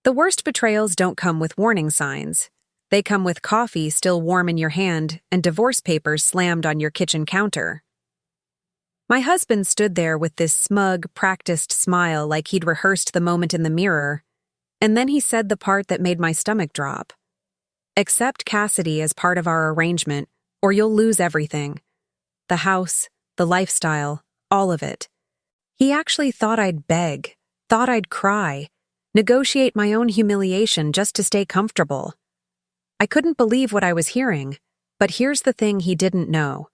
The worst betrayals don't come with warning signs. They come with coffee still warm in your hand and divorce papers slammed on your kitchen counter. My husband stood there with this smug, practiced smile like he'd rehearsed the moment in the mirror, and then he said the part that made my stomach drop. Accept Cassidy as part of our arrangement, or you'll lose everything. The house, the lifestyle, all of it. He actually thought I'd beg, thought I'd cry, negotiate my own humiliation just to stay comfortable. I couldn't believe what I was hearing, but here's the thing he didn't know.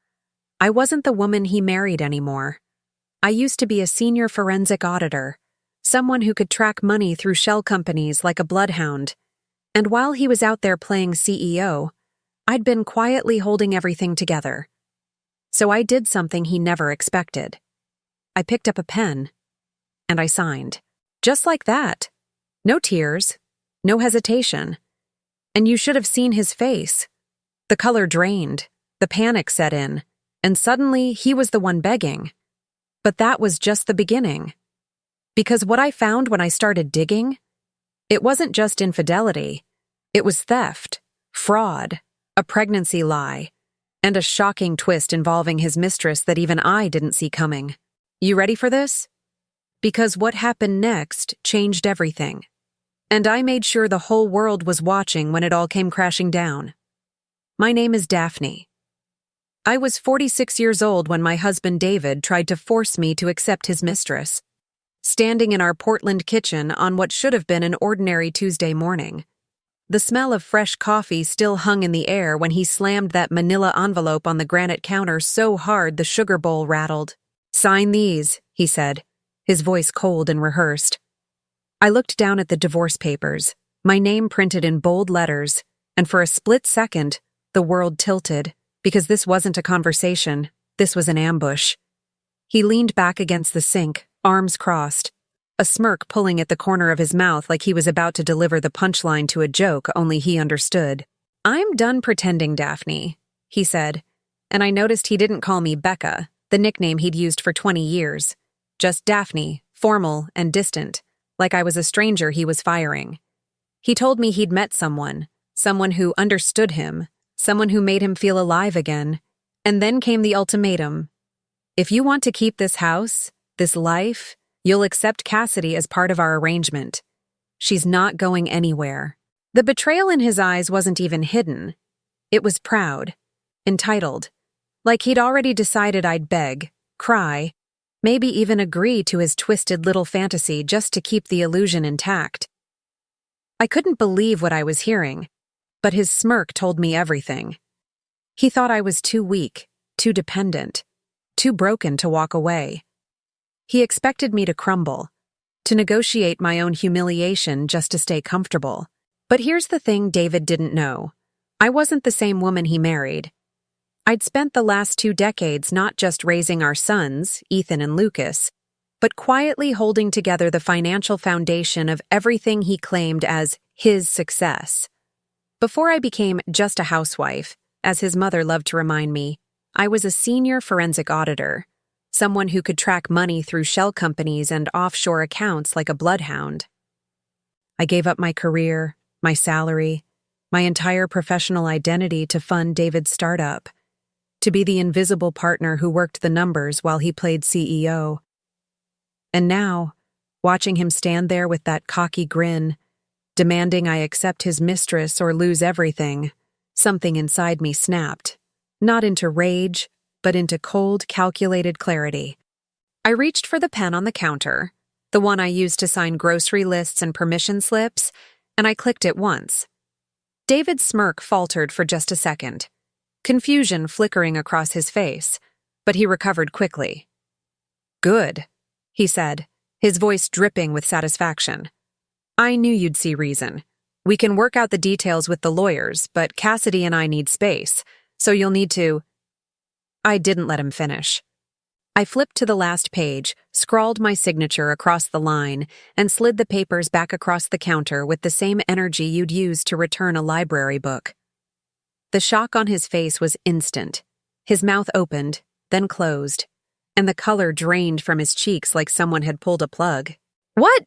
I wasn't the woman he married anymore. I used to be a senior forensic auditor, someone who could track money through shell companies like a bloodhound. And while he was out there playing CEO, I'd been quietly holding everything together. So I did something he never expected. I picked up a pen, and I signed. Just like that. No tears, no hesitation. And you should have seen his face. The color drained, the panic set in, and suddenly he was the one begging. But that was just the beginning. Because what I found when I started digging, it wasn't just infidelity. It was theft, fraud, a pregnancy lie, and a shocking twist involving his mistress that even I didn't see coming. You ready for this? Because what happened next changed everything. And I made sure the whole world was watching when it all came crashing down. My name is Daphne. I was 46 years old when my husband David tried to force me to accept his mistress, standing in our Portland kitchen on what should have been an ordinary Tuesday morning. The smell of fresh coffee still hung in the air when he slammed that manila envelope on the granite counter so hard the sugar bowl rattled. "Sign these," he said, his voice cold and rehearsed. I looked down at the divorce papers, my name printed in bold letters, and for a split second, the world tilted, because this wasn't a conversation, this was an ambush. He leaned back against the sink, arms crossed, a smirk pulling at the corner of his mouth like he was about to deliver the punchline to a joke only he understood. "I'm done pretending, Daphne," he said, and I noticed he didn't call me Becca, the nickname he'd used for 20 years. Just Daphne, formal and distant, like I was a stranger he was firing. He told me he'd met someone who understood him, someone who made him feel alive again. And then came the ultimatum. If you want to keep this house, this life, you'll accept Cassidy as part of our arrangement. She's not going anywhere. The betrayal in his eyes wasn't even hidden. It was proud, entitled, like he'd already decided I'd beg, cry, maybe even agree to his twisted little fantasy just to keep the illusion intact. I couldn't believe what I was hearing, but his smirk told me everything. He thought I was too weak, too dependent, too broken to walk away. He expected me to crumble, to negotiate my own humiliation just to stay comfortable. But here's the thing David didn't know. I wasn't the same woman he married. I'd spent the last 2 decades not just raising our sons, Ethan and Lucas, but quietly holding together the financial foundation of everything he claimed as his success. Before I became just a housewife, as his mother loved to remind me, I was a senior forensic auditor, someone who could track money through shell companies and offshore accounts like a bloodhound. I gave up my career, my salary, my entire professional identity to fund David's startup, to be the invisible partner who worked the numbers while he played CEO. And now, watching him stand there with that cocky grin, demanding I accept his mistress or lose everything, something inside me snapped, not into rage, but into cold, calculated clarity. I reached for the pen on the counter, the one I used to sign grocery lists and permission slips, and I clicked it once. David's smirk faltered for just a second, confusion flickering across his face, but he recovered quickly. "Good," he said, his voice dripping with satisfaction. "I knew you'd see reason. We can work out the details with the lawyers, but Cassidy and I need space, so you'll need to—" I didn't let him finish. I flipped to the last page, scrawled my signature across the line, and slid the papers back across the counter with the same energy you'd use to return a library book. The shock on his face was instant. His mouth opened, then closed, and the color drained from his cheeks like someone had pulled a plug. What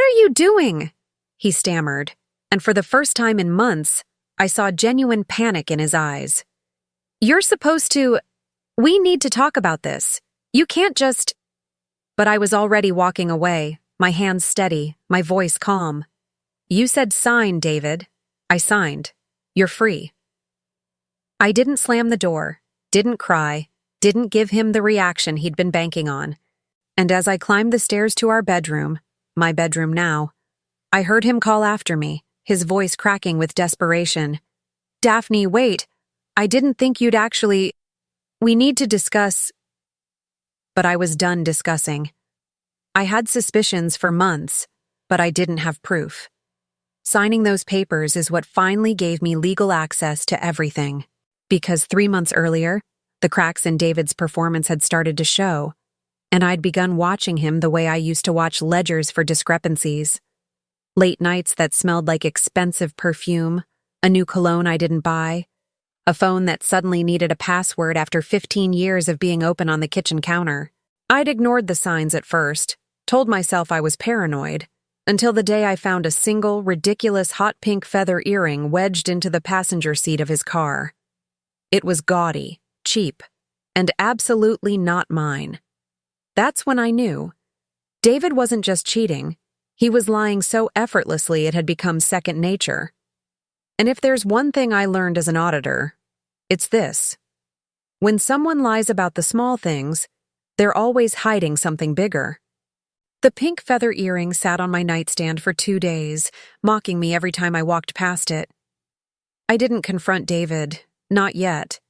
are you doing?" he stammered, and for the first time in months, I saw genuine panic in his eyes. "You're supposed to… We need to talk about this. You can't just…" But I was already walking away, my hands steady, my voice calm. "You said sign, David." I signed. "You're free." I didn't slam the door, didn't cry, didn't give him the reaction he'd been banking on. And as I climbed the stairs to our bedroom, my bedroom now, I heard him call after me, his voice cracking with desperation. "Daphne, wait. I didn't think you'd actually… We need to discuss…" But I was done discussing. I had suspicions for months, but I didn't have proof. Signing those papers is what finally gave me legal access to everything. Because 3 months earlier, the cracks in David's performance had started to show, and I'd begun watching him the way I used to watch ledgers for discrepancies. Late nights that smelled like expensive perfume, a new cologne I didn't buy, a phone that suddenly needed a password after 15 years of being open on the kitchen counter. I'd ignored the signs at first, told myself I was paranoid, until the day I found a single, ridiculous hot pink feather earring wedged into the passenger seat of his car. It was gaudy, cheap, and absolutely not mine. That's when I knew. David wasn't just cheating, he was lying so effortlessly it had become second nature. And if there's one thing I learned as an auditor, it's this. When someone lies about the small things, they're always hiding something bigger. The pink feather earring sat on my nightstand for 2 days, mocking me every time I walked past it. I didn't confront David, not yet.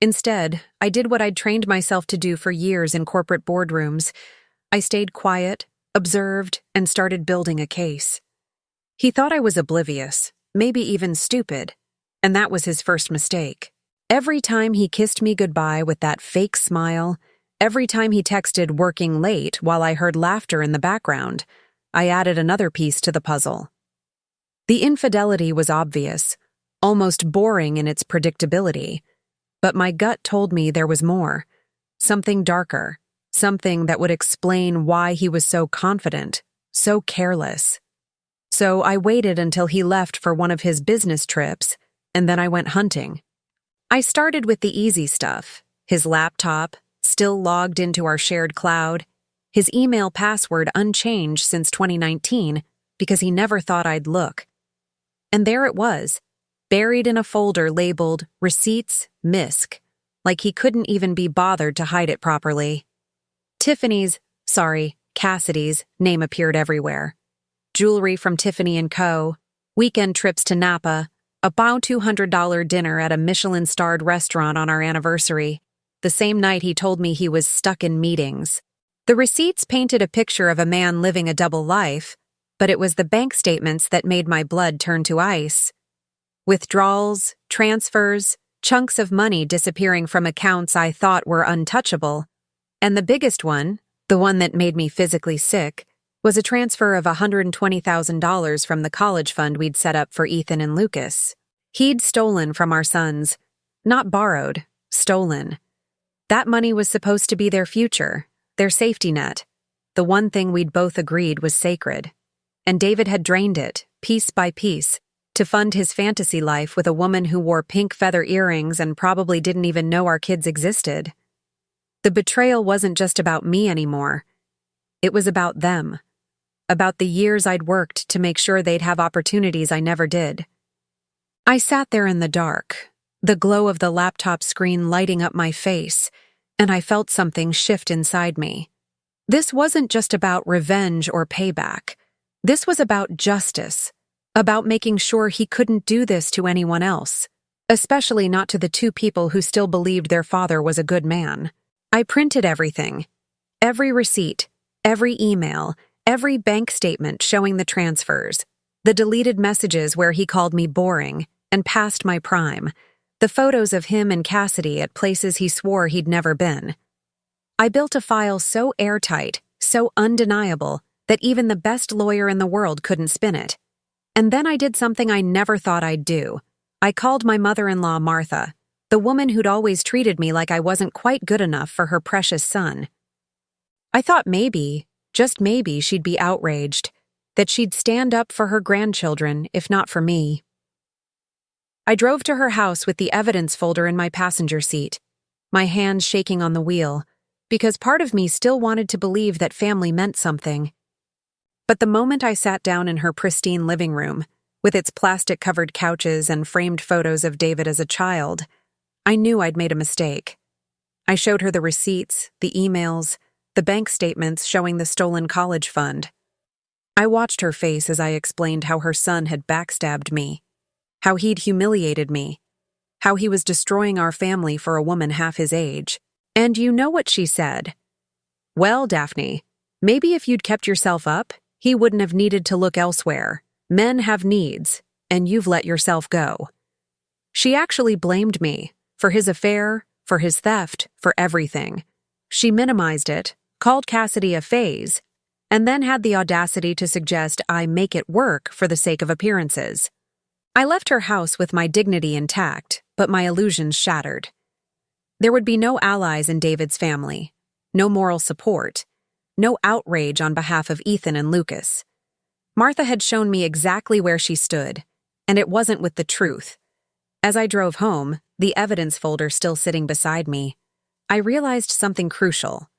Instead, I did what I'd trained myself to do for years in corporate boardrooms. I stayed quiet, observed, and started building a case. He thought I was oblivious, maybe even stupid, and that was his first mistake. Every time he kissed me goodbye with that fake smile, every time he texted working late while I heard laughter in the background, I added another piece to the puzzle. The infidelity was obvious, almost boring in its predictability, but my gut told me there was more, something darker, something that would explain why he was so confident, so careless. So I waited until he left for one of his business trips, and then I went hunting. I started with the easy stuff, his laptop, still logged into our shared cloud, his email password unchanged since 2019 because he never thought I'd look. And there it was, buried in a folder labeled Receipts Misc, like he couldn't even be bothered to hide it properly. Cassidy's name appeared everywhere. Jewelry from Tiffany & Co., weekend trips to Napa, a $200 dinner at a Michelin-starred restaurant on our anniversary, the same night he told me he was stuck in meetings. The receipts painted a picture of a man living a double life, but it was the bank statements that made my blood turn to ice. Withdrawals, transfers, chunks of money disappearing from accounts I thought were untouchable. And the biggest one, the one that made me physically sick, was a transfer of $120,000 from the college fund we'd set up for Ethan and Lucas. He'd stolen from our sons. Not borrowed, stolen. That money was supposed to be their future, their safety net. The one thing we'd both agreed was sacred. And David had drained it, piece by piece, to fund his fantasy life with a woman who wore pink feather earrings and probably didn't even know our kids existed. The betrayal wasn't just about me anymore. It was about them. About the years I'd worked to make sure they'd have opportunities I never did. I sat there in the dark, the glow of the laptop screen lighting up my face, and I felt something shift inside me. This wasn't just about revenge or payback. This was about justice, about making sure he couldn't do this to anyone else, especially not to the 2 people who still believed their father was a good man. I printed everything. Every receipt, every email, every bank statement showing the transfers, the deleted messages where he called me boring and past my prime, the photos of him and Cassidy at places he swore he'd never been. I built a file so airtight, so undeniable, that even the best lawyer in the world couldn't spin it. And then I did something I never thought I'd do. I called my mother-in-law Martha, the woman who'd always treated me like I wasn't quite good enough for her precious son. I thought maybe, just maybe, she'd be outraged, that she'd stand up for her grandchildren, if not for me. I drove to her house with the evidence folder in my passenger seat, my hands shaking on the wheel, because part of me still wanted to believe that family meant something. But the moment I sat down in her pristine living room, with its plastic-covered couches and framed photos of David as a child, I knew I'd made a mistake. I showed her the receipts, the emails, the bank statements showing the stolen college fund. I watched her face as I explained how her son had backstabbed me, how he'd humiliated me, how he was destroying our family for a woman half his age. And you know what she said? "Well, Daphne, maybe if you'd kept yourself up, he wouldn't have needed to look elsewhere. Men have needs, and you've let yourself go." She actually blamed me for his affair, for his theft, for everything. She minimized it, called Cassidy a phase, and then had the audacity to suggest I make it work for the sake of appearances. I left her house with my dignity intact, but my illusions shattered. There would be no allies in David's family, no moral support, no outrage on behalf of Ethan and Lucas. Martha had shown me exactly where she stood, and it wasn't with the truth. As I drove home, the evidence folder still sitting beside me, I realized something crucial.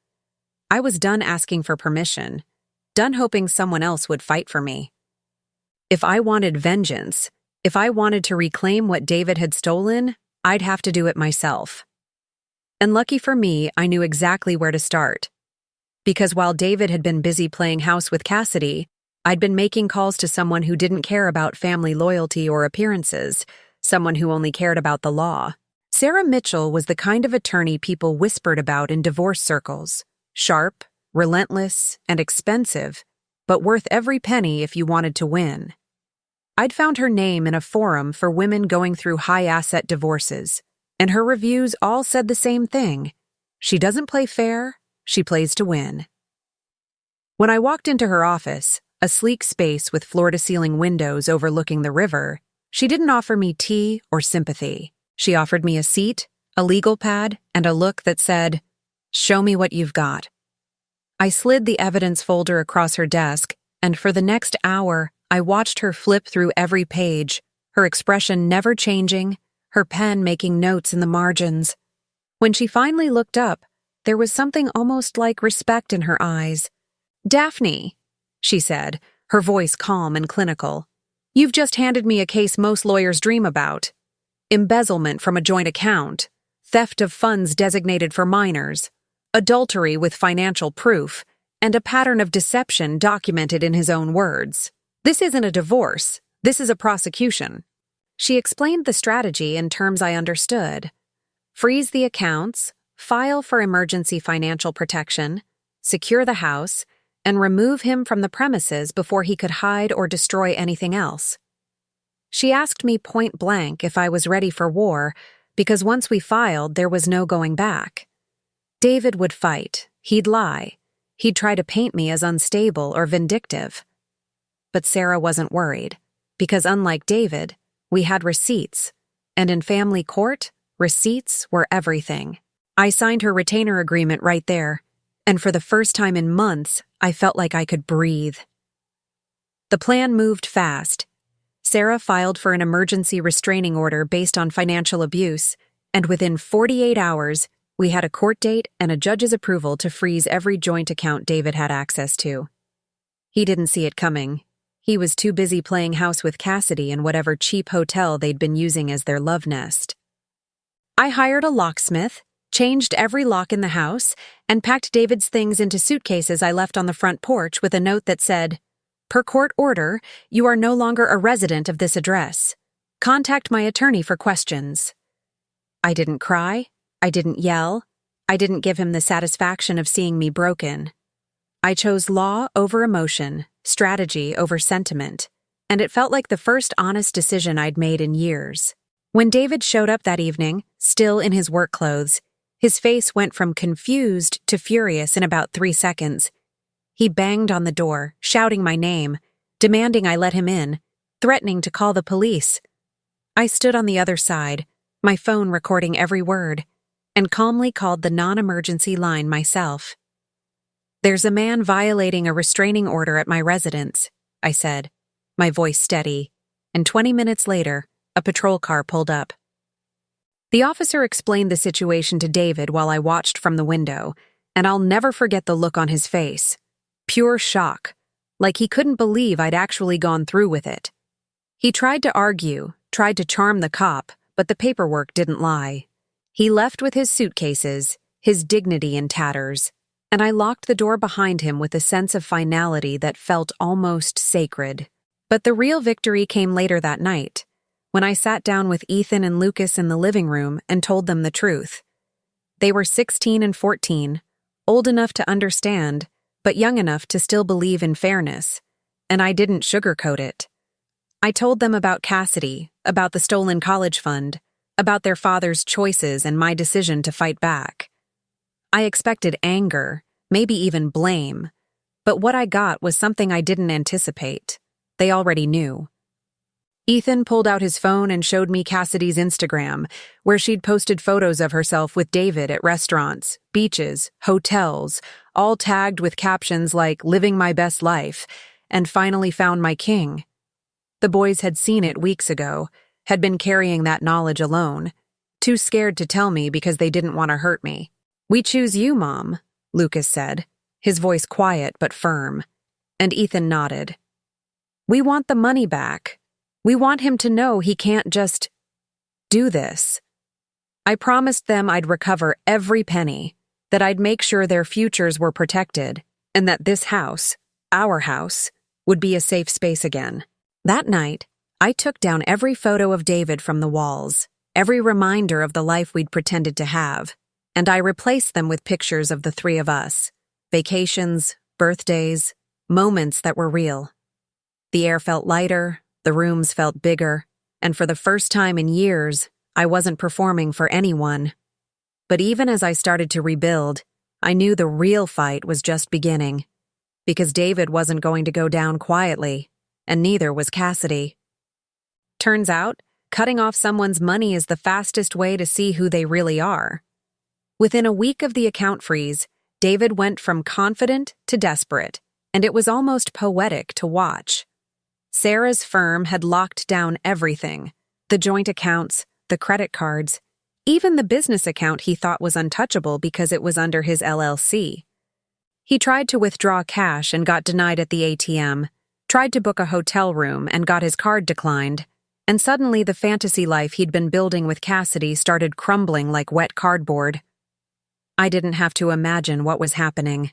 I was done asking for permission, done hoping someone else would fight for me. If I wanted vengeance, if I wanted to reclaim what David had stolen, I'd have to do it myself. And lucky for me, I knew exactly where to start. Because while David had been busy playing house with Cassidy, I'd been making calls to someone who didn't care about family loyalty or appearances, someone who only cared about the law. Sarah Mitchell was the kind of attorney people whispered about in divorce circles. Sharp, relentless, and expensive, but worth every penny if you wanted to win. I'd found her name in a forum for women going through high-asset divorces, and her reviews all said the same thing. She doesn't play fair, she plays to win. When I walked into her office, a sleek space with floor-to-ceiling windows overlooking the river, she didn't offer me tea or sympathy. She offered me a seat, a legal pad, and a look that said, "Show me what you've got." I slid the evidence folder across her desk, and for the next hour, I watched her flip through every page, her expression never changing, her pen making notes in the margins. When she finally looked up, there was something almost like respect in her eyes. "Daphne," she said, her voice calm and clinical, "you've just handed me a case most lawyers dream about. Embezzlement from a joint account, theft of funds designated for minors, adultery with financial proof, and a pattern of deception documented in his own words. This isn't a divorce, this is a prosecution." She explained the strategy in terms I understood. Freeze the accounts, file for emergency financial protection, secure the house, and remove him from the premises before he could hide or destroy anything else. She asked me point blank if I was ready for war, because once we filed, there was no going back. David would fight, he'd lie, he'd try to paint me as unstable or vindictive. But Sarah wasn't worried, because unlike David, we had receipts, and in family court, receipts were everything. I signed her retainer agreement right there, and for the first time in months, I felt like I could breathe. The plan moved fast. Sarah filed for an emergency restraining order based on financial abuse, and within 48 hours, we had a court date and a judge's approval to freeze every joint account David had access to. He didn't see it coming. He was too busy playing house with Cassidy in whatever cheap hotel they'd been using as their love nest. I hired a locksmith, changed every lock in the house, and packed David's things into suitcases I left on the front porch with a note that said, "Per court order, you are no longer a resident of this address. Contact my attorney for questions." I didn't cry. I didn't yell. I didn't give him the satisfaction of seeing me broken. I chose law over emotion, strategy over sentiment, and it felt like the first honest decision I'd made in years. When David showed up that evening, still in his work clothes, his face went from confused to furious in about 3 seconds. He banged on the door, shouting my name, demanding I let him in, threatening to call the police. I stood on the other side, my phone recording every word, and calmly called the non-emergency line myself. "There's a man violating a restraining order at my residence. I said, my voice steady, and 20 minutes later, a patrol car pulled up. The officer explained the situation to David while I watched from the window, and I'll never forget the look on his face. Pure shock, like he couldn't believe I'd actually gone through with it. He tried to argue, tried to charm the cop, but the paperwork didn't lie. He left with his suitcases, his dignity in tatters, and I locked the door behind him with a sense of finality that felt almost sacred. But the real victory came later that night, when I sat down with Ethan and Lucas in the living room and told them the truth. They were 16 and 14, old enough to understand, but young enough to still believe in fairness, and I didn't sugarcoat it. I told them about Cassidy, about the stolen college fund, about their father's choices and my decision to fight back. I expected anger, maybe even blame, but what I got was something I didn't anticipate. They already knew. Ethan pulled out his phone and showed me Cassidy's Instagram, where she'd posted photos of herself with David at restaurants, beaches, hotels, all tagged with captions like "living my best life" and "finally found my king." The boys had seen it weeks ago, had been carrying that knowledge alone, too scared to tell me because they didn't want to hurt me. "We choose you, Mom," Lucas said, his voice quiet but firm, and Ethan nodded. "We want the money back. We want him to know he can't just do this." I promised them I'd recover every penny, that I'd make sure their futures were protected, and that this house, our house, would be a safe space again. That night, I took down every photo of David from the walls, every reminder of the life we'd pretended to have, and I replaced them with pictures of the three of us, vacations, birthdays, moments that were real. The air felt lighter, the rooms felt bigger, and for the first time in years, I wasn't performing for anyone. But even as I started to rebuild, I knew the real fight was just beginning, because David wasn't going to go down quietly, and neither was Cassidy. Turns out, cutting off someone's money is the fastest way to see who they really are. Within a week of the account freeze, David went from confident to desperate, and it was almost poetic to watch. Sarah's firm had locked down everything, the joint accounts, the credit cards, even the business account he thought was untouchable because it was under his LLC. He tried to withdraw cash and got denied at the ATM, tried to book a hotel room and got his card declined, and suddenly the fantasy life he'd been building with Cassidy started crumbling like wet cardboard. I didn't have to imagine what was happening.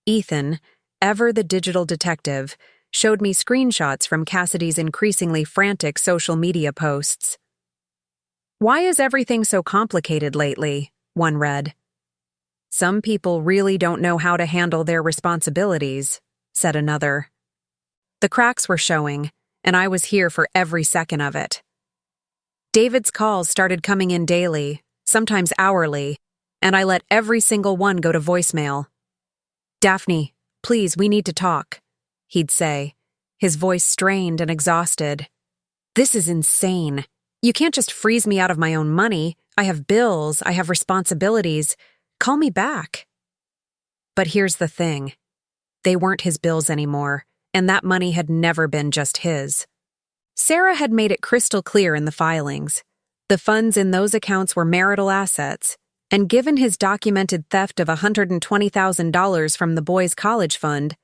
Ethan, ever the digital detective, showed me screenshots from Cassidy's increasingly frantic social media posts. "Why is everything so complicated lately?" one read. "Some people really don't know how to handle their responsibilities," said another. The cracks were showing, and I was here for every second of it. David's calls started coming in daily, sometimes hourly, and I let every single one go to voicemail. "Daphne, please, we need to talk," he'd say, his voice strained and exhausted. "This is insane. You can't just freeze me out of my own money. I have bills, I have responsibilities. Call me back." But here's the thing. They weren't his bills anymore, and that money had never been just his. Sarah had made it crystal clear in the filings. The funds in those accounts were marital assets, and given his documented theft of $120,000 from the boys' college fund,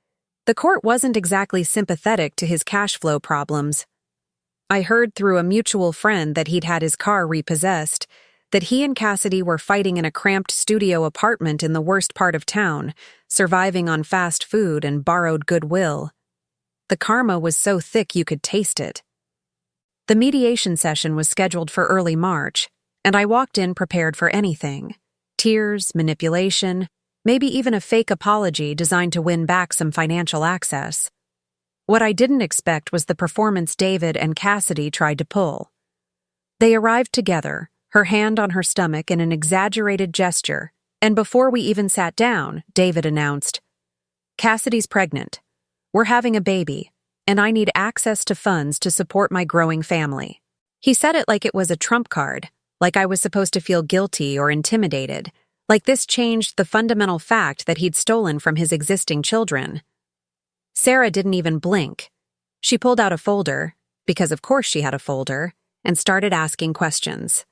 the court wasn't exactly sympathetic to his cash flow problems. I heard through a mutual friend that he'd had his car repossessed, that he and Cassidy were fighting in a cramped studio apartment in the worst part of town, surviving on fast food and borrowed goodwill. The karma was so thick you could taste it. The mediation session was scheduled for early March, and I walked in prepared for anything. Tears, manipulation, maybe even a fake apology designed to win back some financial access. What I didn't expect was the performance David and Cassidy tried to pull. They arrived together, her hand on her stomach in an exaggerated gesture, and before we even sat down, David announced, "Cassidy's pregnant. We're having a baby, and I need access to funds to support my growing family." He said it like it was a trump card, like I was supposed to feel guilty or intimidated, like this changed the fundamental fact that he'd stolen from his existing children. Sarah didn't even blink, She pulled out a folder, because of course she had a folder, and started asking questions.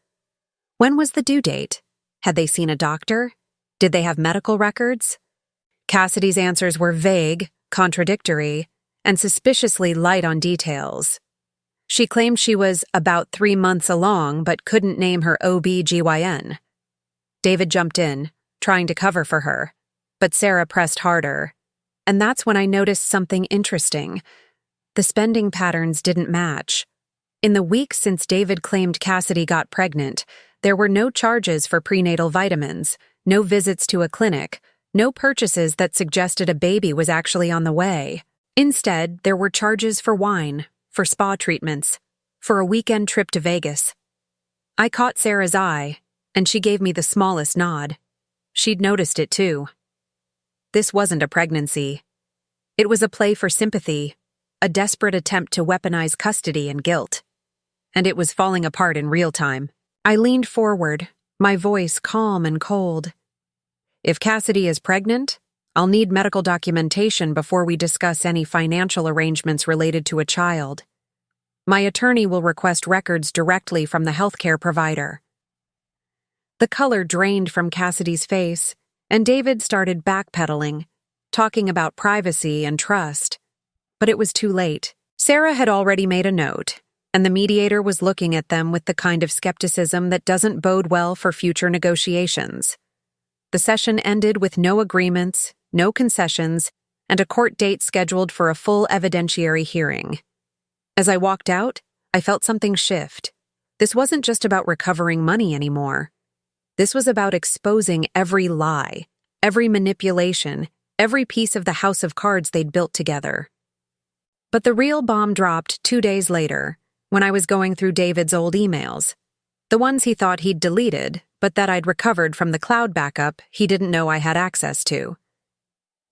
When was the due date? Had they seen a doctor? Did they have medical records? Cassidy's answers were vague, contradictory, and suspiciously light on details. She claimed she was about 3 months along but couldn't name her OB/GYN. David jumped in, trying to cover for her, but Sarah pressed harder. And that's when I noticed something interesting. The spending patterns didn't match. In the weeks since David claimed Cassidy got pregnant, there were no charges for prenatal vitamins, no visits to a clinic, no purchases that suggested a baby was actually on the way. Instead, there were charges for wine, for spa treatments, for a weekend trip to Vegas. I caught Sarah's eye, and she gave me the smallest nod. She'd noticed it too. This wasn't a pregnancy. It was a play for sympathy, a desperate attempt to weaponize custody and guilt. And it was falling apart in real time. I leaned forward, my voice calm and cold. If Cassidy is pregnant, I'll need medical documentation before we discuss any financial arrangements related to a child. My attorney will request records directly from the healthcare provider. The color drained from Cassidy's face, and David started backpedaling, talking about privacy and trust. But it was too late. Sarah had already made a note, and the mediator was looking at them with the kind of skepticism that doesn't bode well for future negotiations. The session ended with no agreements, no concessions, and a court date scheduled for a full evidentiary hearing. As I walked out, I felt something shift. This wasn't just about recovering money anymore. This was about exposing every lie, every manipulation, every piece of the house of cards they'd built together. But the real bomb dropped 2 days later, when I was going through David's old emails. The ones he thought he'd deleted, but that I'd recovered from the cloud backup he didn't know I had access to.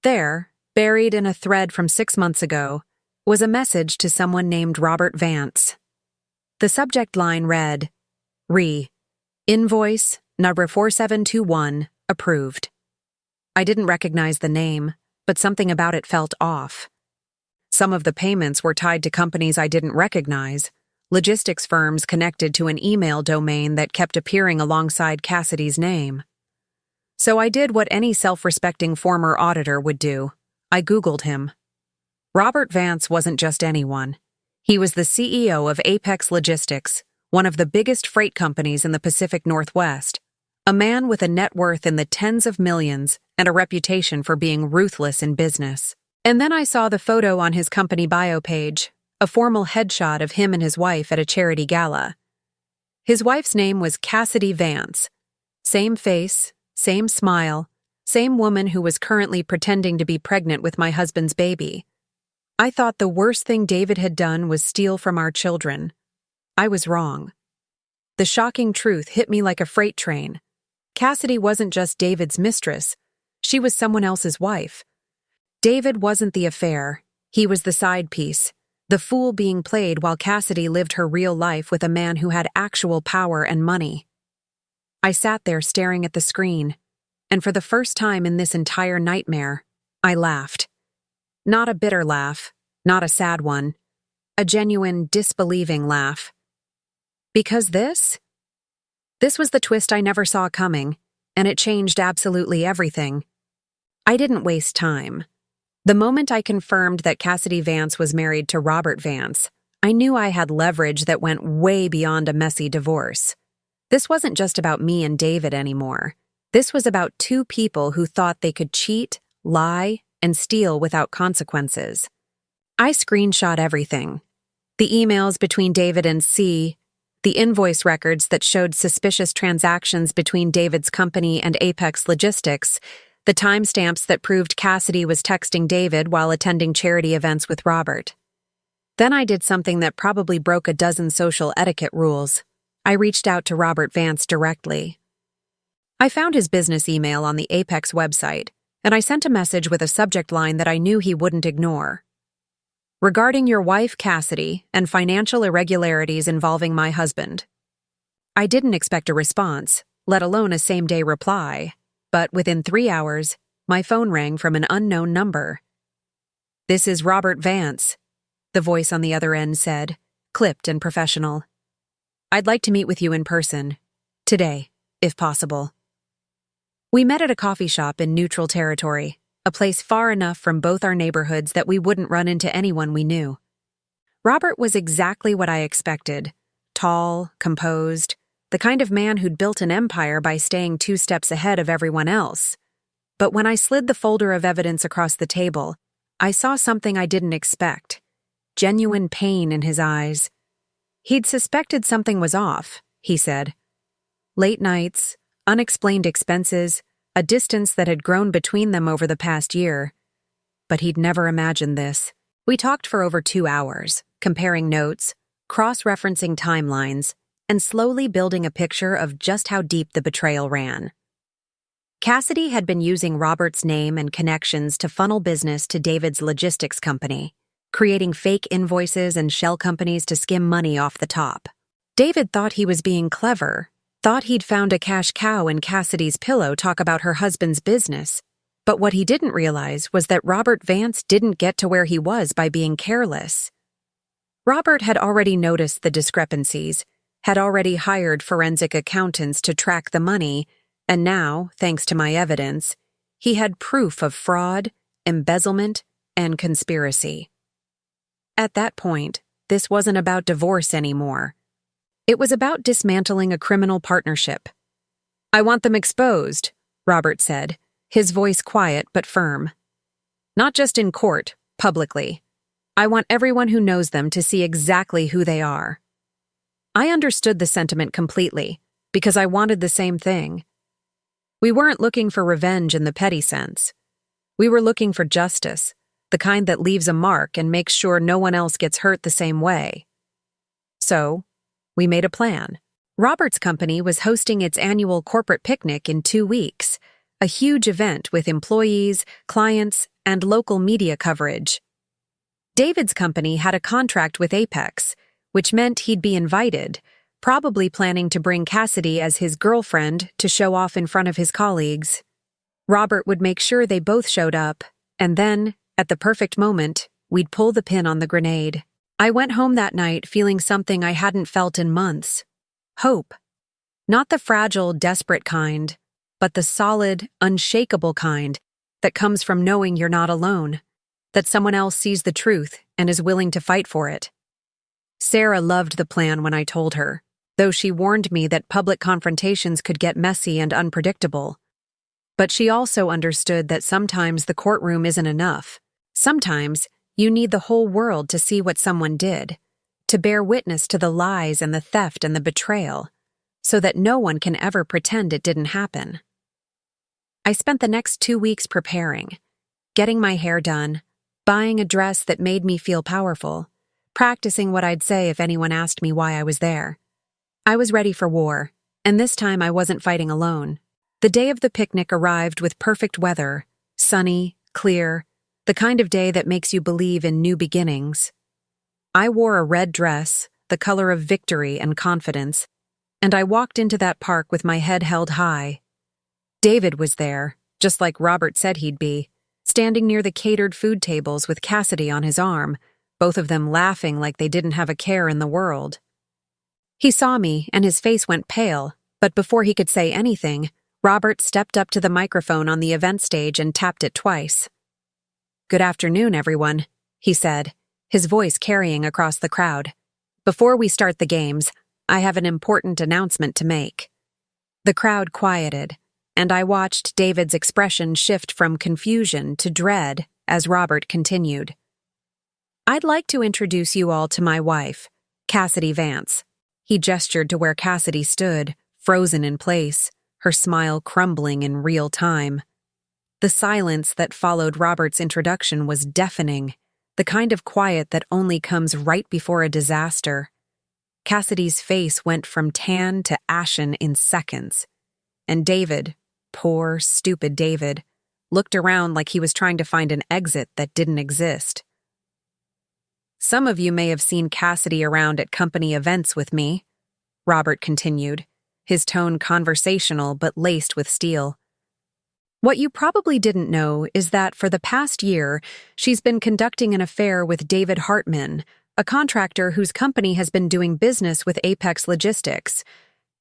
There, buried in a thread from 6 months ago, was a message to someone named Robert Vance. The subject line read, Invoice number 4721, approved. I didn't recognize the name, but something about it felt off. Some of the payments were tied to companies I didn't recognize, logistics firms connected to an email domain that kept appearing alongside Cassidy's name. So I did what any self-respecting former auditor would do. I Googled him. Robert Vance wasn't just anyone. He was the CEO of Apex Logistics, one of the biggest freight companies in the Pacific Northwest, a man with a net worth in the tens of millions and a reputation for being ruthless in business. And then I saw the photo on his company bio page, a formal headshot of him and his wife at a charity gala. His wife's name was Cassidy Vance. Same face, same smile, same woman who was currently pretending to be pregnant with my husband's baby. I thought the worst thing David had done was steal from our children. I was wrong. The shocking truth hit me like a freight train. Cassidy wasn't just David's mistress. She was someone else's wife. David wasn't the affair. He was the side piece, the fool being played while Cassidy lived her real life with a man who had actual power and money. I sat there staring at the screen, and for the first time in this entire nightmare, I laughed. Not a bitter laugh, not a sad one, a genuine, disbelieving laugh. Because this was the twist I never saw coming, and it changed absolutely everything. I didn't waste time. The moment I confirmed that Cassidy Vance was married to Robert Vance, I knew I had leverage that went way beyond a messy divorce. This wasn't just about me and David anymore. This was about two people who thought they could cheat, lie, and steal without consequences. I screenshot everything. The emails between David and C, the invoice records that showed suspicious transactions between David's company and Apex Logistics, the timestamps that proved Cassidy was texting David while attending charity events with Robert. Then I did something that probably broke a dozen social etiquette rules. I reached out to Robert Vance directly. I found his business email on the Apex website, and I sent a message with a subject line that I knew he wouldn't ignore. Regarding your wife, Cassidy, and financial irregularities involving my husband. I didn't expect a response, let alone a same-day reply, but within 3 hours, my phone rang from an unknown number. This is Robert Vance. the voice on the other end said, clipped and professional. "I'd like to meet with you in person. Today, if possible." We met at a coffee shop in neutral territory, a place far enough from both our neighborhoods that we wouldn't run into anyone we knew. Robert was exactly what I expected. Tall, composed, the kind of man who'd built an empire by staying 2 steps ahead of everyone else. But when I slid the folder of evidence across the table, I saw something I didn't expect. Genuine pain in his eyes. He'd suspected something was off, he said. Late nights, unexplained expenses, a distance that had grown between them over the past year. But he'd never imagined this. We talked for over 2 hours, comparing notes, cross-referencing timelines, and slowly building a picture of just how deep the betrayal ran. Cassidy had been using Robert's name and connections to funnel business to David's logistics company, creating fake invoices and shell companies to skim money off the top. David thought he was being clever, thought he'd found a cash cow in Cassidy's pillow talk about her husband's business, but what he didn't realize was that Robert Vance didn't get to where he was by being careless. Robert had already noticed the discrepancies, had already hired forensic accountants to track the money, and now, thanks to my evidence, he had proof of fraud, embezzlement, and conspiracy. At that point, this wasn't about divorce anymore. It was about dismantling a criminal partnership. "I want them exposed," Robert said, his voice quiet but firm. "Not just in court, publicly. I want everyone who knows them to see exactly who they are." I understood the sentiment completely, because I wanted the same thing. We weren't looking for revenge in the petty sense. We were looking for justice, the kind that leaves a mark and makes sure no one else gets hurt the same way. So, we made a plan. Robert's company was hosting its annual corporate picnic in 2 weeks, a huge event with employees, clients, and local media coverage. David's company had a contract with Apex, which meant he'd be invited, probably planning to bring Cassidy as his girlfriend to show off in front of his colleagues. Robert would make sure they both showed up, and then, at the perfect moment, we'd pull the pin on the grenade. I went home that night feeling something I hadn't felt in months. Hope. Not the fragile, desperate kind, but the solid, unshakable kind that comes from knowing you're not alone, that someone else sees the truth and is willing to fight for it. Sarah loved the plan when I told her, though she warned me that public confrontations could get messy and unpredictable. But she also understood that sometimes the courtroom isn't enough. Sometimes you need the whole world to see what someone did, to bear witness to the lies and the theft and the betrayal, so that no one can ever pretend it didn't happen. I spent the next 2 weeks preparing, getting my hair done, buying a dress that made me feel powerful, practicing what I'd say if anyone asked me why I was there. I was ready for war, and this time I wasn't fighting alone. The day of the picnic arrived with perfect weather, sunny, clear, the kind of day that makes you believe in new beginnings. I wore a red dress, the color of victory and confidence, and I walked into that park with my head held high. David was there, just like Robert said he'd be, standing near the catered food tables with Cassidy on his arm, both of them laughing like they didn't have a care in the world. He saw me, and his face went pale, but before he could say anything, Robert stepped up to the microphone on the event stage and tapped it twice. "Good afternoon, everyone," he said, his voice carrying across the crowd. "Before we start the games, I have an important announcement to make." The crowd quieted, and I watched David's expression shift from confusion to dread as Robert continued. "I'd like to introduce you all to my wife, Cassidy Vance." He gestured to where Cassidy stood, frozen in place, her smile crumbling in real time. The silence that followed Robert's introduction was deafening, the kind of quiet that only comes right before a disaster. Cassidy's face went from tan to ashen in seconds, and David, poor, stupid David, looked around like he was trying to find an exit that didn't exist. "Some of you may have seen Cassidy around at company events with me," Robert continued, his tone conversational but laced with steel. What you probably didn't know is that for the past year, she's been conducting an affair with David Hartman, a contractor whose company has been doing business with Apex Logistics.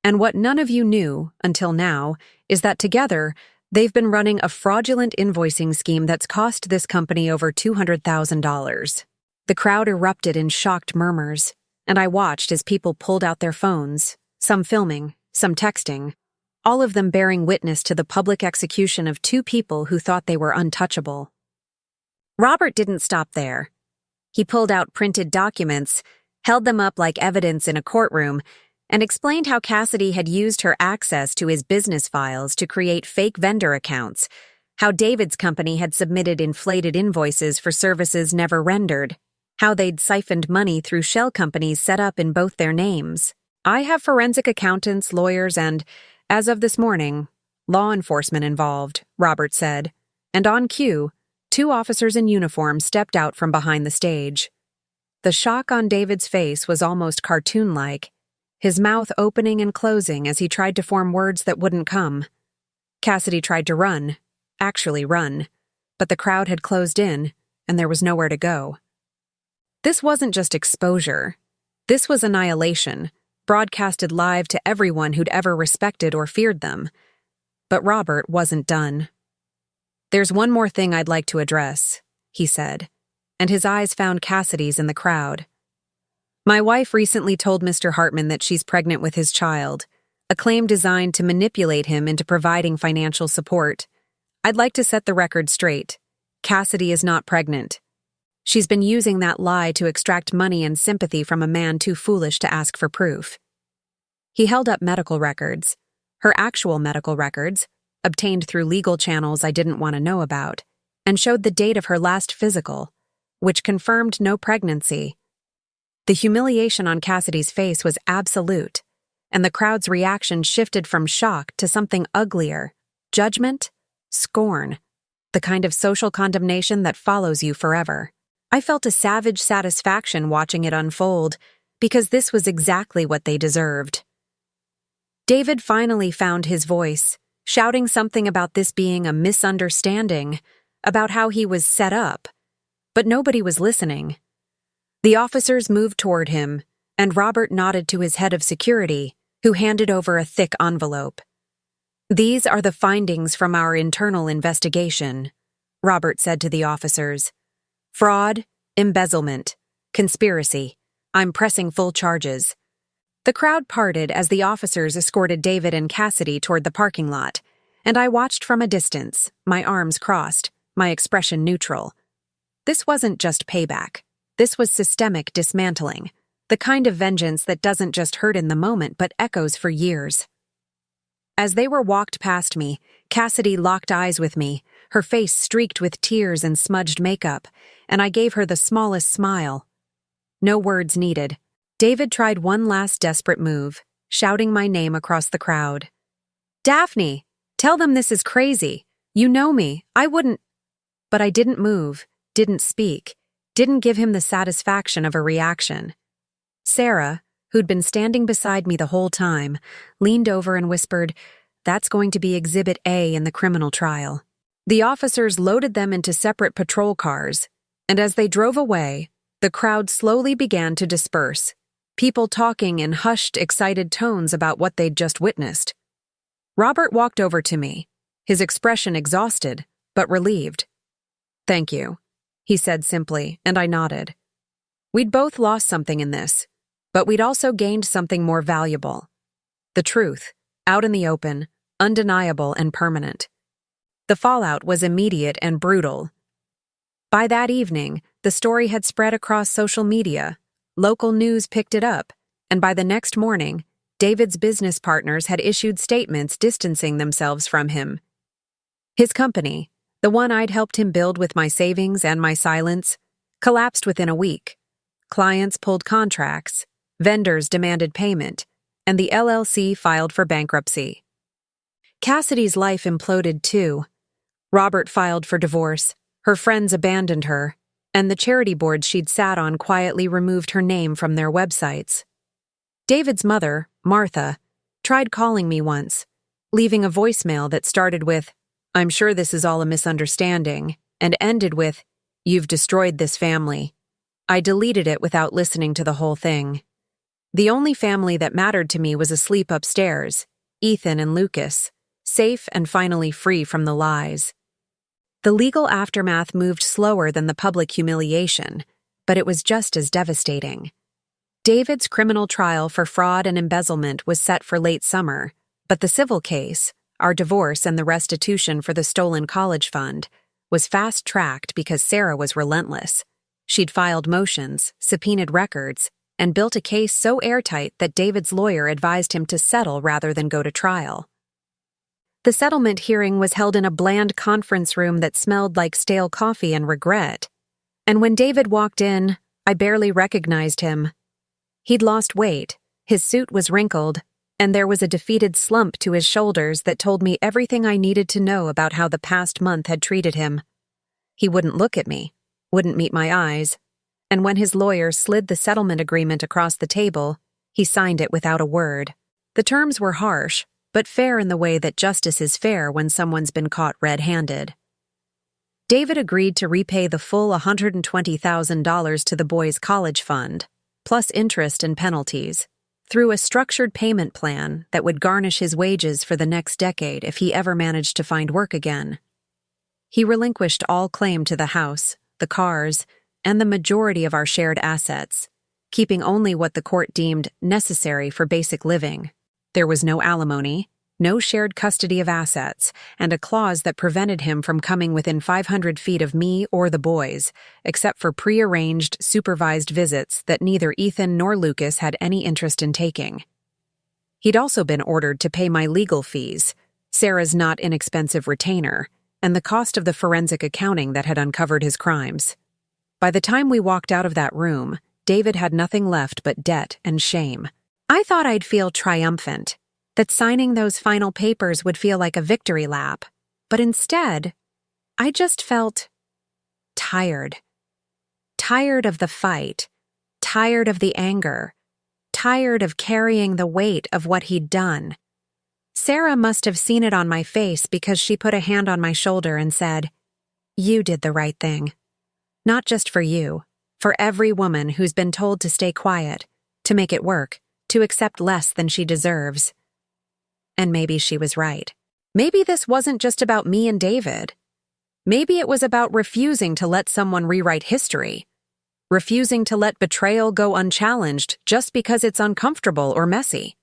And what none of you knew, until now, is that together, they've been running a fraudulent invoicing scheme that's cost this company over $200,000. The crowd erupted in shocked murmurs, and I watched as people pulled out their phones, some filming, some texting, all of them bearing witness to the public execution of two people who thought they were untouchable. Robert didn't stop there. He pulled out printed documents, held them up like evidence in a courtroom, and explained how Cassidy had used her access to his business files to create fake vendor accounts, how David's company had submitted inflated invoices for services never rendered, how they'd siphoned money through shell companies set up in both their names. I have forensic accountants, lawyers, and, as of this morning, law enforcement involved, Robert said, and on cue, two officers in uniform stepped out from behind the stage. The shock on David's face was almost cartoon-like, his mouth opening and closing as he tried to form words that wouldn't come. Cassidy tried to run, but the crowd had closed in, and there was nowhere to go. This wasn't just exposure. This was annihilation, broadcasted live to everyone who'd ever respected or feared them. But Robert wasn't done. "There's one more thing I'd like to address," he said, and his eyes found Cassidy's in the crowd. "My wife recently told Mr. Hartman that she's pregnant with his child, a claim designed to manipulate him into providing financial support. I'd like to set the record straight. Cassidy is not pregnant. She's been using that lie to extract money and sympathy from a man too foolish to ask for proof." He held up medical records, her actual medical records, obtained through legal channels I didn't want to know about, and showed the date of her last physical, which confirmed no pregnancy. The humiliation on Cassidy's face was absolute, and the crowd's reaction shifted from shock to something uglier: judgment, scorn, the kind of social condemnation that follows you forever. I felt a savage satisfaction watching it unfold, because this was exactly what they deserved. David finally found his voice, shouting something about this being a misunderstanding, about how he was set up, but nobody was listening. The officers moved toward him, and Robert nodded to his head of security, who handed over a thick envelope. "These are the findings from our internal investigation," Robert said to the officers. "Fraud, embezzlement, conspiracy. I'm pressing full charges." The crowd parted as the officers escorted David and Cassidy toward the parking lot, and I watched from a distance, my arms crossed, my expression neutral. This wasn't just payback. This was systemic dismantling, the kind of vengeance that doesn't just hurt in the moment but echoes for years. As they were walked past me, Cassidy locked eyes with me, her face streaked with tears and smudged makeup, and I gave her the smallest smile. No words needed. David tried one last desperate move, shouting my name across the crowd. "Daphne, tell them this is crazy. You know me, I wouldn't..." But I didn't move, didn't speak, didn't give him the satisfaction of a reaction. Sarah, who'd been standing beside me the whole time, leaned over and whispered, "That's going to be Exhibit A in the criminal trial." The officers loaded them into separate patrol cars, and as they drove away, the crowd slowly began to disperse, people talking in hushed, excited tones about what they'd just witnessed. Robert walked over to me, his expression exhausted, but relieved. "Thank you," he said simply, and I nodded. We'd both lost something in this, but we'd also gained something more valuable. The truth, out in the open, undeniable and permanent. The fallout was immediate and brutal. By that evening, the story had spread across social media, local news picked it up, and by the next morning, David's business partners had issued statements distancing themselves from him. His company, the one I'd helped him build with my savings and my silence, collapsed within a week. Clients pulled contracts, vendors demanded payment, and the LLC filed for bankruptcy. Cassidy's life imploded too. Robert filed for divorce, her friends abandoned her, and the charity boards she'd sat on quietly removed her name from their websites. David's mother, Martha, tried calling me once, leaving a voicemail that started with, I'm sure this is all a misunderstanding, and ended with, "You've destroyed this family." I deleted it without listening to the whole thing. The only family that mattered to me was asleep upstairs, Ethan and Lucas, safe and finally free from the lies. The legal aftermath moved slower than the public humiliation, but it was just as devastating. David's criminal trial for fraud and embezzlement was set for late summer, but the civil case, our divorce and the restitution for the stolen college fund, was fast-tracked because Sarah was relentless. She'd filed motions, subpoenaed records, and built a case so airtight that David's lawyer advised him to settle rather than go to trial. The settlement hearing was held in a bland conference room that smelled like stale coffee and regret. And when David walked in, I barely recognized him. He'd lost weight, his suit was wrinkled, and there was a defeated slump to his shoulders that told me everything I needed to know about how the past month had treated him. He wouldn't look at me, wouldn't meet my eyes, and when his lawyer slid the settlement agreement across the table, he signed it without a word. The terms were harsh, but fair in the way that justice is fair when someone's been caught red-handed. David agreed to repay the full $120,000 to the boys' college fund, plus interest and penalties, through a structured payment plan that would garnish his wages for the next decade if he ever managed to find work again. He relinquished all claim to the house, the cars, and the majority of our shared assets, keeping only what the court deemed necessary for basic living. There was no alimony, no shared custody of assets, and a clause that prevented him from coming within 500 feet of me or the boys, except for prearranged, supervised visits that neither Ethan nor Lucas had any interest in taking. He'd also been ordered to pay my legal fees, Sarah's not inexpensive retainer, and the cost of the forensic accounting that had uncovered his crimes. By the time we walked out of that room, David had nothing left but debt and shame. I thought I'd feel triumphant, that signing those final papers would feel like a victory lap, but instead, I just felt tired. Tired of the fight, tired of the anger, tired of carrying the weight of what he'd done. Sarah must have seen it on my face because she put a hand on my shoulder and said, "You did the right thing. Not just for you, for every woman who's been told to stay quiet, to make it work, to accept less than she deserves." And maybe she was right. Maybe this wasn't just about me and David. Maybe it was about refusing to let someone rewrite history. Refusing to let betrayal go unchallenged just because it's uncomfortable or messy.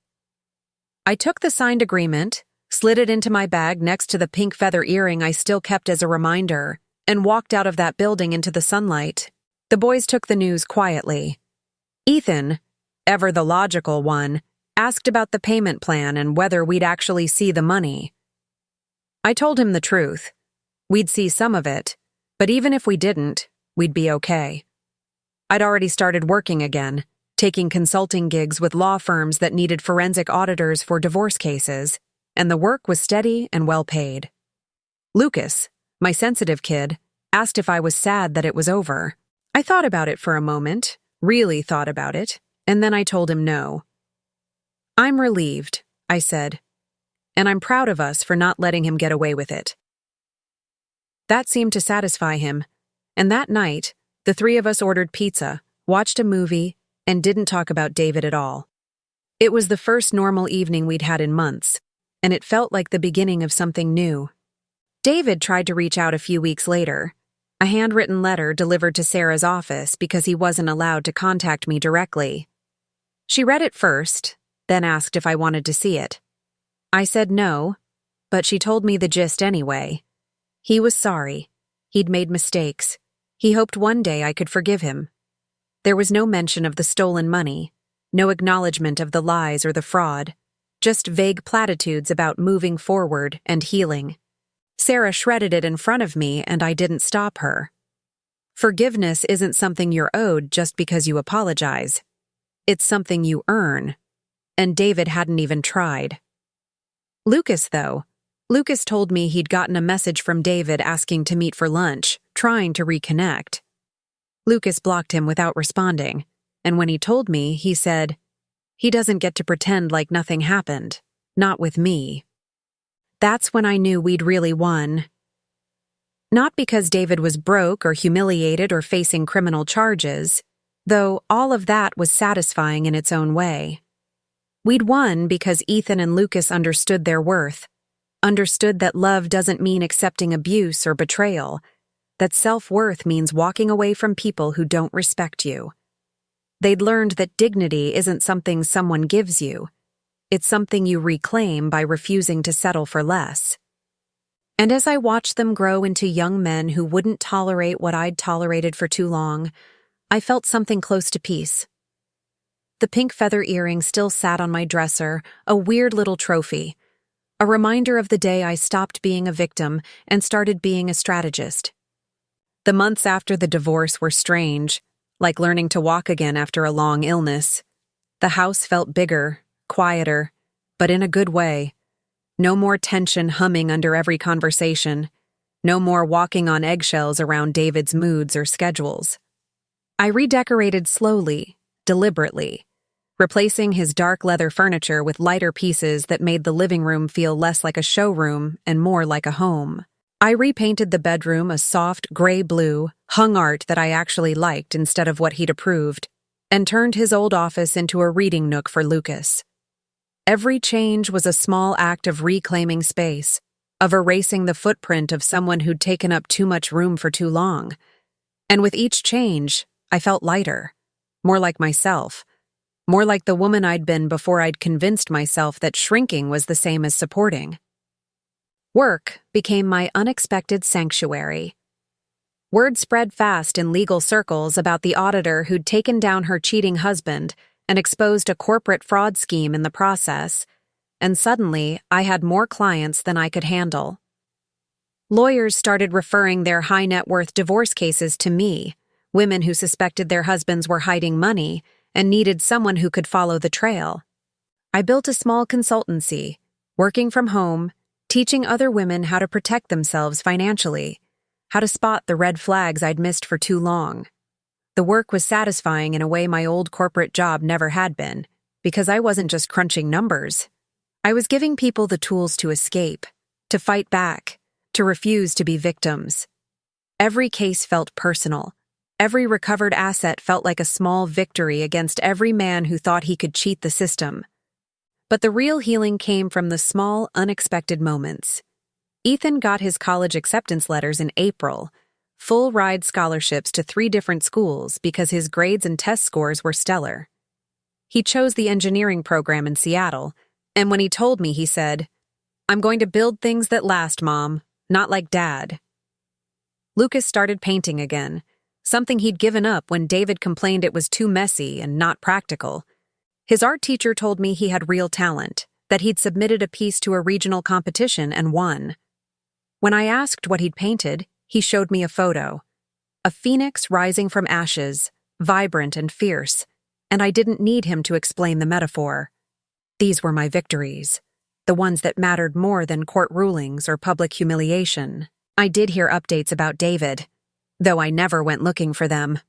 I took the signed agreement, slid it into my bag next to the pink feather earring I still kept as a reminder, and walked out of that building into the sunlight. The boys took the news quietly. Ethan, ever the logical one, asked about the payment plan and whether we'd actually see the money. I told him the truth. We'd see some of it, but even if we didn't, we'd be okay. I'd already started working again, taking consulting gigs with law firms that needed forensic auditors for divorce cases, and the work was steady and well paid. Lucas, my sensitive kid, asked if I was sad that it was over. I thought about it for a moment, really thought about it, and then I told him no. "I'm relieved," I said, "and I'm proud of us for not letting him get away with it." That seemed to satisfy him, and that night, the three of us ordered pizza, watched a movie, and didn't talk about David at all. It was the first normal evening we'd had in months, and it felt like the beginning of something new. David tried to reach out a few weeks later, a handwritten letter delivered to Sarah's office because he wasn't allowed to contact me directly. She read it first, then asked if I wanted to see it. I said no, but she told me the gist anyway. He was sorry. He'd made mistakes. He hoped one day I could forgive him. There was no mention of the stolen money, no acknowledgement of the lies or the fraud, just vague platitudes about moving forward and healing. Sarah shredded it in front of me, and I didn't stop her. Forgiveness isn't something you're owed just because you apologize. It's something you earn. And David hadn't even tried. Lucas told me he'd gotten a message from David asking to meet for lunch, trying to reconnect. Lucas blocked him without responding, and when he told me, he said, "He doesn't get to pretend like nothing happened, not with me." That's when I knew we'd really won. Not because David was broke or humiliated or facing criminal charges, though all of that was satisfying in its own way. We'd won because Ethan and Lucas understood their worth, understood that love doesn't mean accepting abuse or betrayal, that self-worth means walking away from people who don't respect you. They'd learned that dignity isn't something someone gives you. It's something you reclaim by refusing to settle for less. And as I watched them grow into young men who wouldn't tolerate what I'd tolerated for too long, I felt something close to peace. The pink feather earring still sat on my dresser, a weird little trophy, a reminder of the day I stopped being a victim and started being a strategist. The months after the divorce were strange, like learning to walk again after a long illness. The house felt bigger, quieter, but in a good way. No more tension humming under every conversation. No more walking on eggshells around David's moods or schedules. I redecorated slowly, deliberately, replacing his dark leather furniture with lighter pieces that made the living room feel less like a showroom and more like a home. I repainted the bedroom a soft gray-blue, hung art that I actually liked instead of what he'd approved, and turned his old office into a reading nook for Lucas. Every change was a small act of reclaiming space, of erasing the footprint of someone who'd taken up too much room for too long. And with each change, I felt lighter, more like myself, more like the woman I'd been before I'd convinced myself that shrinking was the same as supporting. Work became my unexpected sanctuary. Word spread fast in legal circles about the auditor who'd taken down her cheating husband and exposed a corporate fraud scheme in the process, and suddenly I had more clients than I could handle. Lawyers started referring their high-net-worth divorce cases to me, women who suspected their husbands were hiding money and needed someone who could follow the trail. I built a small consultancy, working from home, teaching other women how to protect themselves financially, how to spot the red flags I'd missed for too long. The work was satisfying in a way my old corporate job never had been, because I wasn't just crunching numbers. I was giving people the tools to escape, to fight back, to refuse to be victims. Every case felt personal. Every recovered asset felt like a small victory against every man who thought he could cheat the system. But the real healing came from the small, unexpected moments. Ethan got his college acceptance letters in April, full-ride scholarships to 3 different schools because his grades and test scores were stellar. He chose the engineering program in Seattle, and when he told me, he said, "I'm going to build things that last, Mom, not like Dad." Lucas started painting again, something he'd given up when David complained it was too messy and not practical. His art teacher told me he had real talent, that he'd submitted a piece to a regional competition and won. When I asked what he'd painted, he showed me a photo. A phoenix rising from ashes, vibrant and fierce, and I didn't need him to explain the metaphor. These were my victories, the ones that mattered more than court rulings or public humiliation. I did hear updates about David, though I never went looking for them.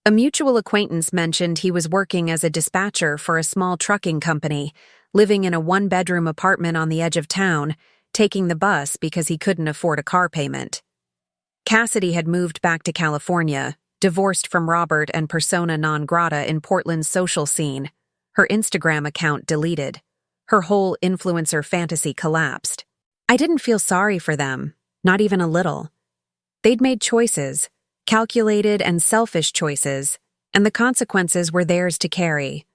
A mutual acquaintance mentioned he was working as a dispatcher for a small trucking company, living in a 1-bedroom apartment on the edge of town, taking the bus because he couldn't afford a car payment. Cassidy had moved back to California, divorced from Robert and persona non grata in Portland's social scene. Her Instagram account deleted. Her whole influencer fantasy collapsed. I didn't feel sorry for them, not even a little. They'd made choices, calculated and selfish choices, and the consequences were theirs to carry.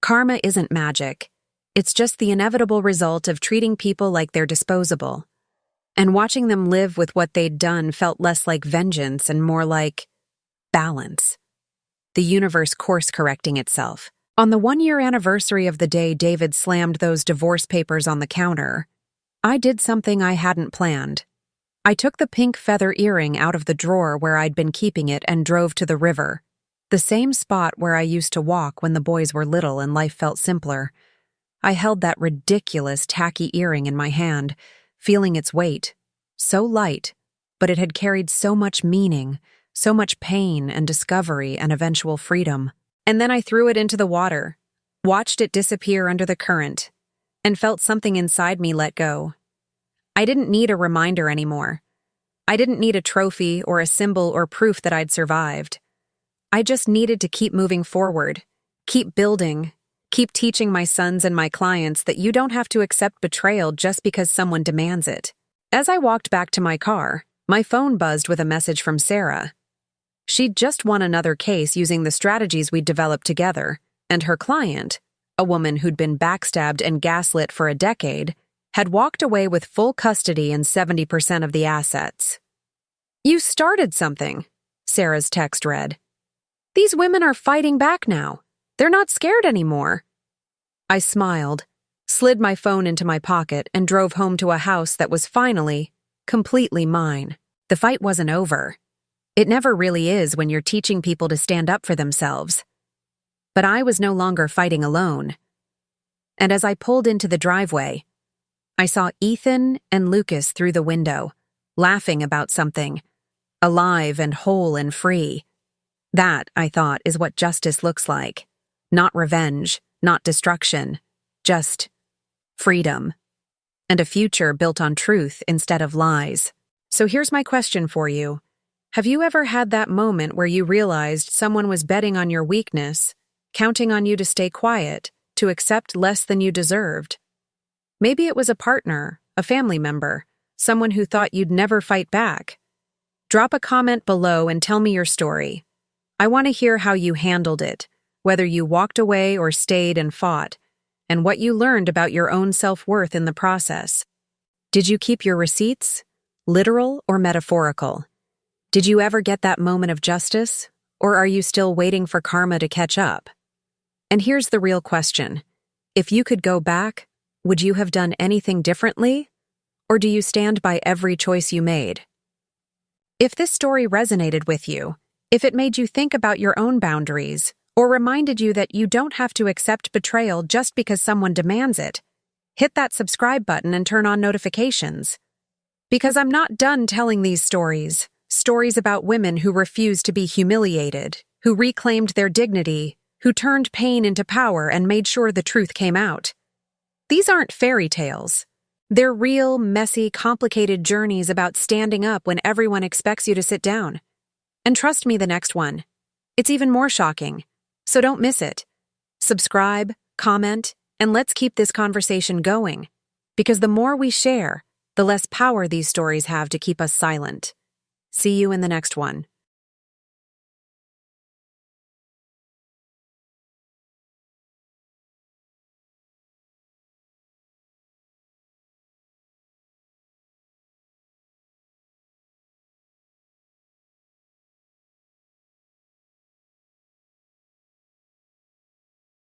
Karma isn't magic. It's just the inevitable result of treating people like they're disposable. And watching them live with what they'd done felt less like vengeance and more like balance. The universe course-correcting itself. On the 1-year anniversary of the day David slammed those divorce papers on the counter, I did something I hadn't planned. I took the pink feather earring out of the drawer where I'd been keeping it and drove to the river, the same spot where I used to walk when the boys were little and life felt simpler. I held that ridiculous, tacky earring in my hand, feeling its weight. So light, but it had carried so much meaning, so much pain and discovery and eventual freedom. And then I threw it into the water, watched it disappear under the current. and felt something inside me let go. I didn't need a reminder anymore. I didn't need a trophy or a symbol or proof that I'd survived. I just needed to keep moving forward, keep building, keep teaching my sons and my clients that you don't have to accept betrayal just because someone demands it. As I walked back to my car, my phone buzzed with a message from Sarah. She'd just won another case using the strategies we'd developed together, and her client, a woman who'd been backstabbed and gaslit for a decade, had walked away with full custody and 70% of the assets. "You started something," Sarah's text read. "These women are fighting back now. They're not scared anymore." I smiled, slid my phone into my pocket, and drove home to a house that was finally, completely mine. The fight wasn't over. It never really is when you're teaching people to stand up for themselves. But I was no longer fighting alone. And as I pulled into the driveway, I saw Ethan and Lucas through the window, laughing about something, alive and whole and free. That, I thought, is what justice looks like. Not revenge, not destruction, just freedom. And a future built on truth instead of lies. So here's my question for you. Have you ever had that moment where you realized someone was betting on your weakness, counting on you to stay quiet, to accept less than you deserved? Maybe it was a partner, a family member, someone who thought you'd never fight back. Drop a comment below and tell me your story. I want to hear how you handled it, whether you walked away or stayed and fought, and what you learned about your own self-worth in the process. Did you keep your receipts, literal or metaphorical? Did you ever get that moment of justice, or are you still waiting for karma to catch up? And here's the real question. If you could go back, would you have done anything differently? Or do you stand by every choice you made? If this story resonated with you, if it made you think about your own boundaries, or reminded you that you don't have to accept betrayal just because someone demands it, hit that subscribe button and turn on notifications. Because I'm not done telling these stories. Stories about women who refused to be humiliated, who reclaimed their dignity, who turned pain into power and made sure the truth came out. These aren't fairy tales. They're real, messy, complicated journeys about standing up when everyone expects you to sit down. And trust me, the next one, it's even more shocking. So don't miss it. Subscribe, comment, and let's keep this conversation going. Because the more we share, the less power these stories have to keep us silent. See you in the next one.